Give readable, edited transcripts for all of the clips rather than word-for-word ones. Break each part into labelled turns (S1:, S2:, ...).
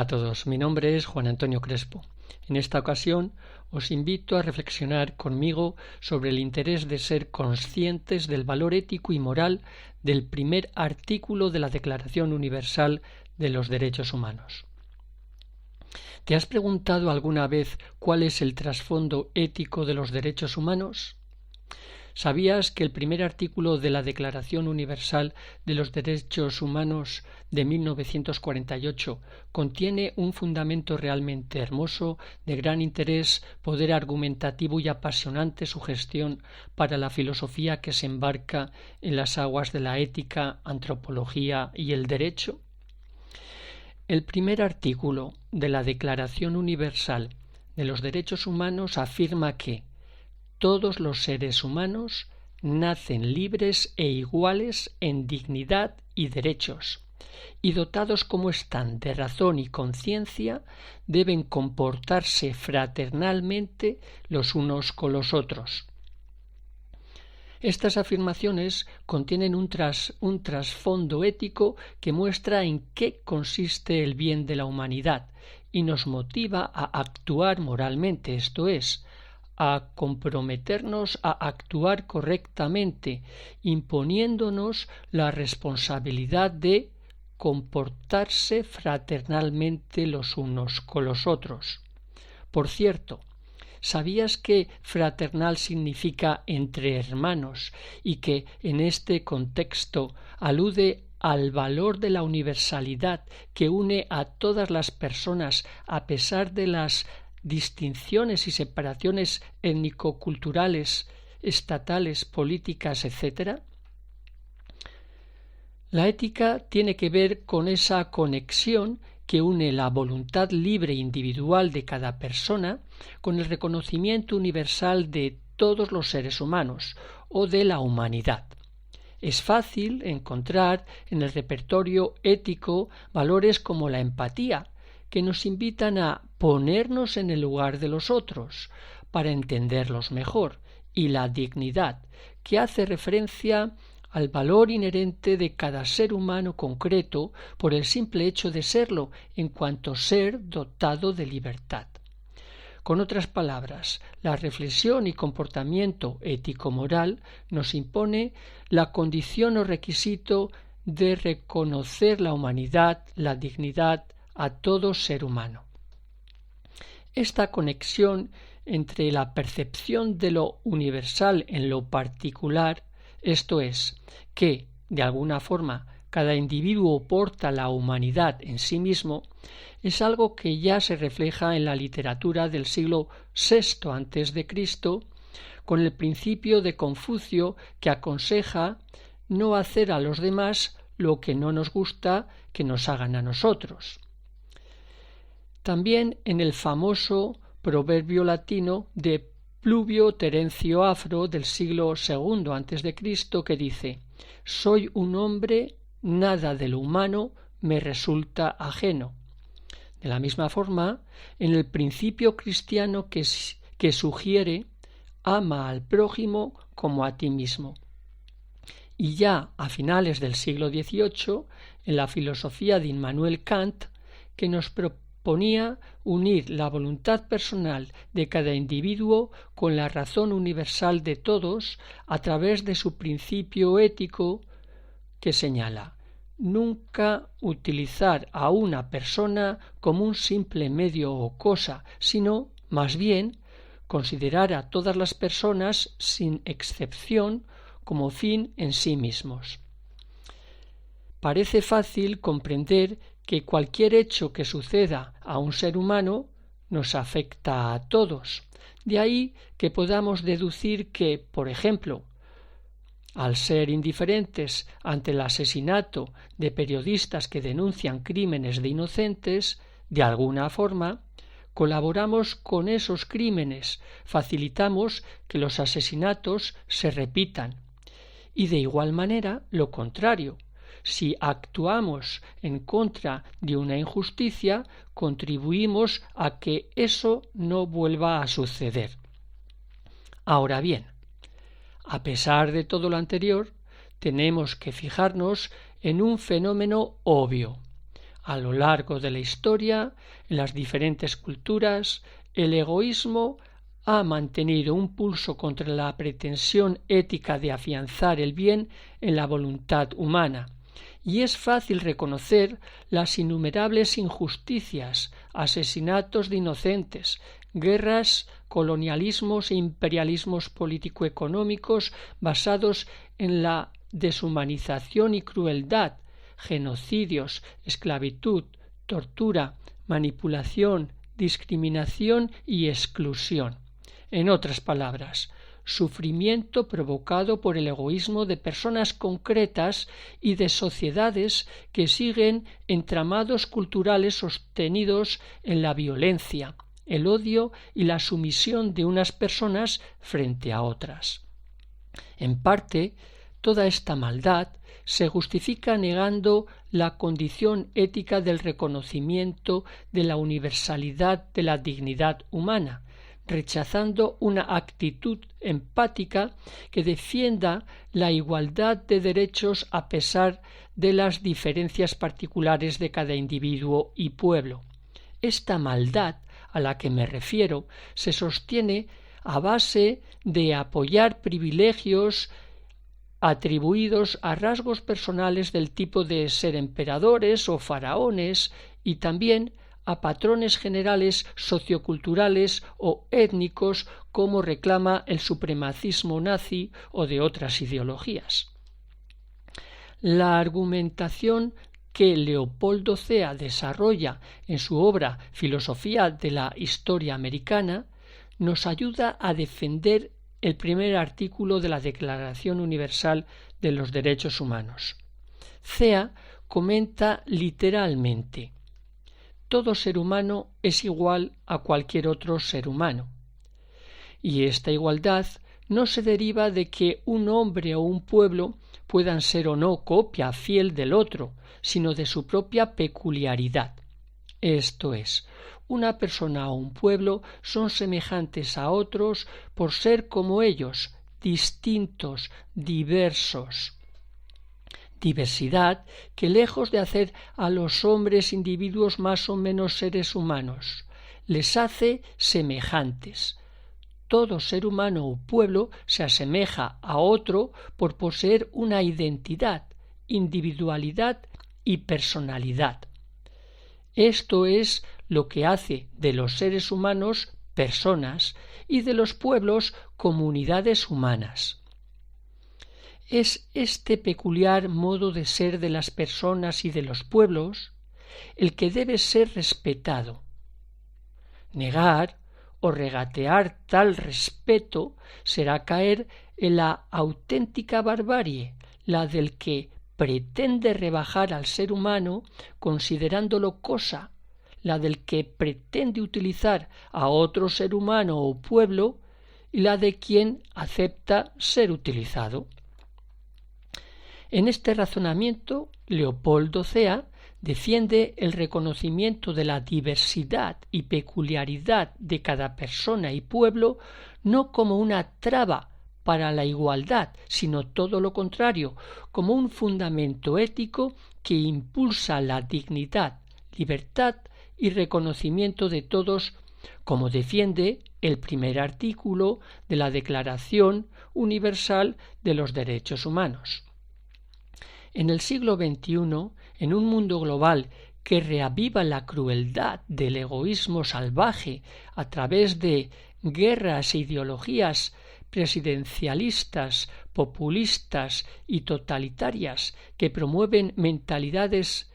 S1: a todos, mi nombre es Juan Antonio Crespo. En esta ocasión os invito a reflexionar conmigo sobre el interés de ser conscientes del valor ético y moral del primer artículo de la Declaración Universal de los Derechos Humanos. ¿Te has preguntado alguna vez cuál es el trasfondo ético de los derechos humanos? ¿Sabías que el primer artículo de la Declaración Universal de los Derechos Humanos de 1948 contiene un fundamento realmente hermoso, de gran interés, poder argumentativo y apasionante sugestión para la filosofía que se embarca en las aguas de la ética, antropología y el derecho? El primer artículo de la Declaración Universal de los Derechos Humanos afirma que todos los seres humanos nacen libres e iguales en dignidad y derechos, y dotados como están de razón y conciencia, deben comportarse fraternalmente los unos con los otros. Estas afirmaciones contienen un trasfondo ético que muestra en qué consiste el bien de la humanidad y nos motiva a actuar moralmente, esto es, a comprometernos a actuar correctamente, imponiéndonos la responsabilidad de comportarse fraternalmente los unos con los otros. Por cierto, ¿sabías que fraternal significa entre hermanos y que en este contexto alude al valor de la universalidad que une a todas las personas a pesar de las distinciones y separaciones étnico-culturales, estatales, políticas, etc.? La ética tiene que ver con esa conexión que une la voluntad libre e individual de cada persona con el reconocimiento universal de todos los seres humanos o de la humanidad. Es fácil encontrar en el repertorio ético valores como la empatía, que nos invitan a ponernos en el lugar de los otros para entenderlos mejor, y la dignidad, que hace referencia al valor inherente de cada ser humano concreto por el simple hecho de serlo en cuanto ser dotado de libertad. Con otras palabras, la reflexión y comportamiento ético-moral nos impone la condición o requisito de reconocer la humanidad, la dignidad a todo ser humano. Esta conexión entre la percepción de lo universal en lo particular, esto es, que, de alguna forma, cada individuo porta la humanidad en sí mismo, es algo que ya se refleja en la literatura del siglo VI a.C., con el principio de Confucio que aconseja no hacer a los demás lo que no nos gusta que nos hagan a nosotros. También en el famoso proverbio latino de Pluvio Terencio Afro del siglo II a.C. que dice: «Soy un hombre, nada de lo humano me resulta ajeno». De la misma forma, en el principio cristiano que sugiere «ama al prójimo como a ti mismo». Y ya a finales del siglo XVIII, en la filosofía de Immanuel Kant, que nos proponía unir la voluntad personal de cada individuo con la razón universal de todos a través de su principio ético que señala: nunca utilizar a una persona como un simple medio o cosa, sino, más bien, considerar a todas las personas, sin excepción, como fin en sí mismos. Parece fácil comprender que cualquier hecho que suceda a un ser humano nos afecta a todos. De ahí que podamos deducir que, por ejemplo, al ser indiferentes ante el asesinato de periodistas que denuncian crímenes de inocentes, de alguna forma, colaboramos con esos crímenes, facilitamos que los asesinatos se repitan. Y de igual manera, lo contrario. Si actuamos en contra de una injusticia, contribuimos a que eso no vuelva a suceder. Ahora bien, a pesar de todo lo anterior, tenemos que fijarnos en un fenómeno obvio. A lo largo de la historia, en las diferentes culturas, el egoísmo ha mantenido un pulso contra la pretensión ética de afianzar el bien en la voluntad humana, y es fácil reconocer las innumerables injusticias, asesinatos de inocentes, guerras, colonialismos e imperialismos político-económicos basados en la deshumanización y crueldad, genocidios, esclavitud, tortura, manipulación, discriminación y exclusión. En otras palabras, sufrimiento provocado por el egoísmo de personas concretas y de sociedades que siguen entramados culturales sostenidos en la violencia, el odio y la sumisión de unas personas frente a otras. En parte, toda esta maldad se justifica negando la condición ética del reconocimiento de la universalidad de la dignidad humana, rechazando una actitud empática que defienda la igualdad de derechos a pesar de las diferencias particulares de cada individuo y pueblo. Esta maldad a la que me refiero se sostiene a base de apoyar privilegios atribuidos a rasgos personales del tipo de ser emperadores o faraones y también a patrones generales socioculturales o étnicos como reclama el supremacismo nazi o de otras ideologías. La argumentación que Leopoldo Cea desarrolla en su obra Filosofía de la Historia Americana nos ayuda a defender el primer artículo de la Declaración Universal de los Derechos Humanos. Cea comenta literalmente: todo ser humano es igual a cualquier otro ser humano. Y esta igualdad no se deriva de que un hombre o un pueblo puedan ser o no copia fiel del otro, sino de su propia peculiaridad. Esto es, una persona o un pueblo son semejantes a otros por ser como ellos, distintos, diversos. Diversidad que, lejos de hacer a los hombres individuos más o menos seres humanos, les hace semejantes. Todo ser humano o pueblo se asemeja a otro por poseer una identidad, individualidad y personalidad. Esto es lo que hace de los seres humanos personas y de los pueblos comunidades humanas. Es este peculiar modo de ser de las personas y de los pueblos el que debe ser respetado. Negar o regatear tal respeto será caer en la auténtica barbarie, la del que pretende rebajar al ser humano considerándolo cosa, la del que pretende utilizar a otro ser humano o pueblo y la de quien acepta ser utilizado. En este razonamiento, Leopoldo Cea defiende el reconocimiento de la diversidad y peculiaridad de cada persona y pueblo no como una traba para la igualdad, sino todo lo contrario, como un fundamento ético que impulsa la dignidad, libertad y reconocimiento de todos, como defiende el primer artículo de la Declaración Universal de los Derechos Humanos. En el siglo XXI, en un mundo global que reaviva la crueldad del egoísmo salvaje a través de guerras e ideologías presidencialistas, populistas y totalitarias que promueven mentalidades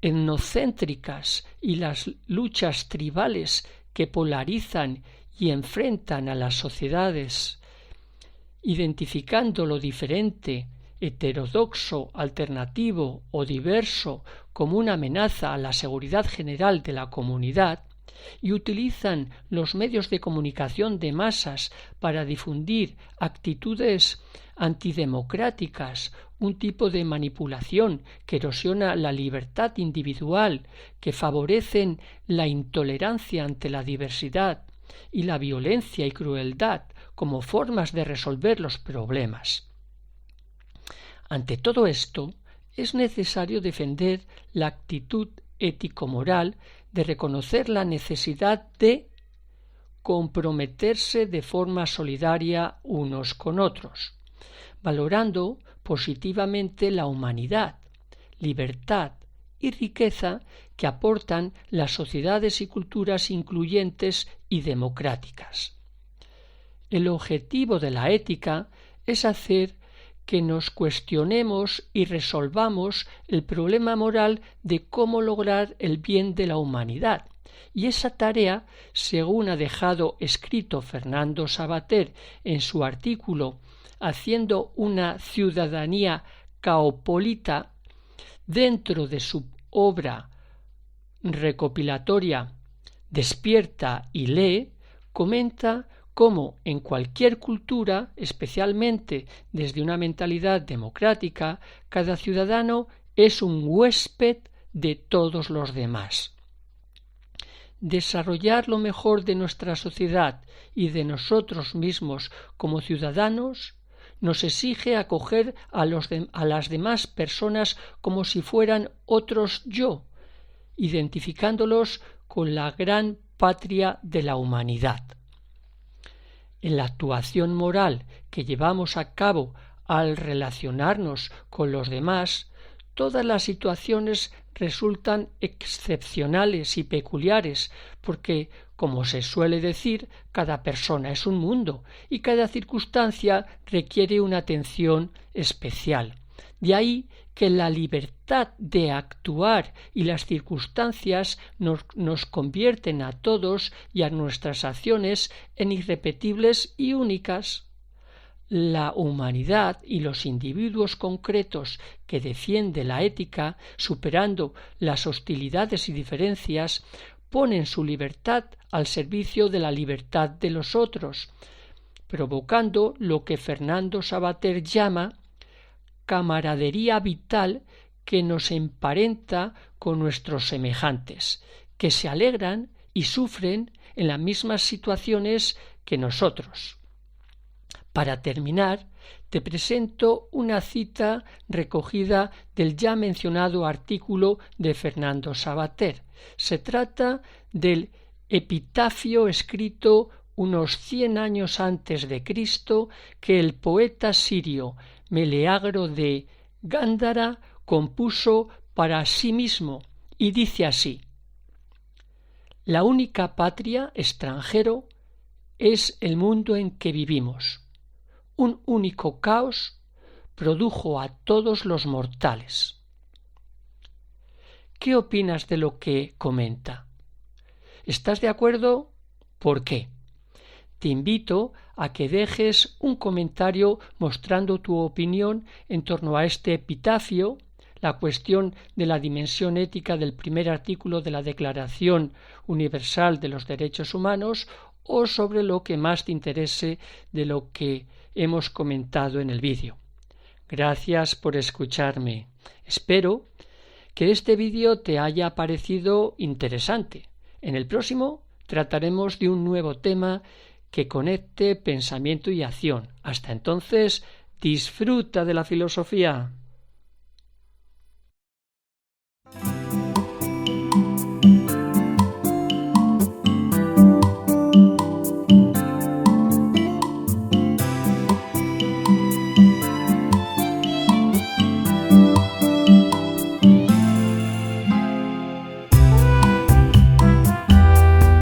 S1: etnocéntricas y las luchas tribales que polarizan y enfrentan a las sociedades, identificando lo diferente, heterodoxo, alternativo o diverso como una amenaza a la seguridad general de la comunidad, y utilizan los medios de comunicación de masas para difundir actitudes antidemocráticas, un tipo de manipulación que erosiona la libertad individual, que favorecen la intolerancia ante la diversidad y la violencia y crueldad como formas de resolver los problemas. Ante todo esto, es necesario defender la actitud ético-moral de reconocer la necesidad de comprometerse de forma solidaria unos con otros, valorando positivamente la humanidad, libertad y riqueza que aportan las sociedades y culturas incluyentes y democráticas. El objetivo de la ética es hacer que nos cuestionemos y resolvamos el problema moral de cómo lograr el bien de la humanidad. Y esa tarea, según ha dejado escrito Fernando Savater en su artículo Haciendo una ciudadanía cosmopolita, dentro de su obra recopilatoria Despierta y lee, comenta cómo en cualquier cultura, especialmente desde una mentalidad democrática, cada ciudadano es un huésped de todos los demás. Desarrollar lo mejor de nuestra sociedad y de nosotros mismos como ciudadanos nos exige acoger a las demás personas como si fueran otros yo, identificándolos con la gran patria de la humanidad. En la actuación moral que llevamos a cabo al relacionarnos con los demás, todas las situaciones resultan excepcionales y peculiares, porque, como se suele decir, cada persona es un mundo y cada circunstancia requiere una atención especial. De ahí que la libertad de actuar y las circunstancias nos convierten a todos y a nuestras acciones en irrepetibles y únicas. La humanidad y los individuos concretos que defiende la ética, superando las hostilidades y diferencias, ponen su libertad al servicio de la libertad de los otros, provocando lo que Fernando Savater llama camaradería vital que nos emparenta con nuestros semejantes, que se alegran y sufren en las mismas situaciones que nosotros. Para terminar, te presento una cita recogida del ya mencionado artículo de Fernando Savater. Se trata del epitafio escrito unos 100 años antes de Cristo que el poeta sirio Meleagro de Gándara compuso para sí mismo y dice así: «La única patria, extranjero, es el mundo en que vivimos. Un único caos produjo a todos los mortales». ¿Qué opinas de lo que comenta? ¿Estás de acuerdo? ¿Por qué? Te invito a que dejes un comentario mostrando tu opinión en torno a este epitafio, la cuestión de la dimensión ética del primer artículo de la Declaración Universal de los Derechos Humanos o sobre lo que más te interese de lo que hemos comentado en el vídeo. Gracias por escucharme. Espero que este vídeo te haya parecido interesante. En el próximo trataremos de un nuevo tema que conecte pensamiento y acción. Hasta entonces, disfruta de la filosofía.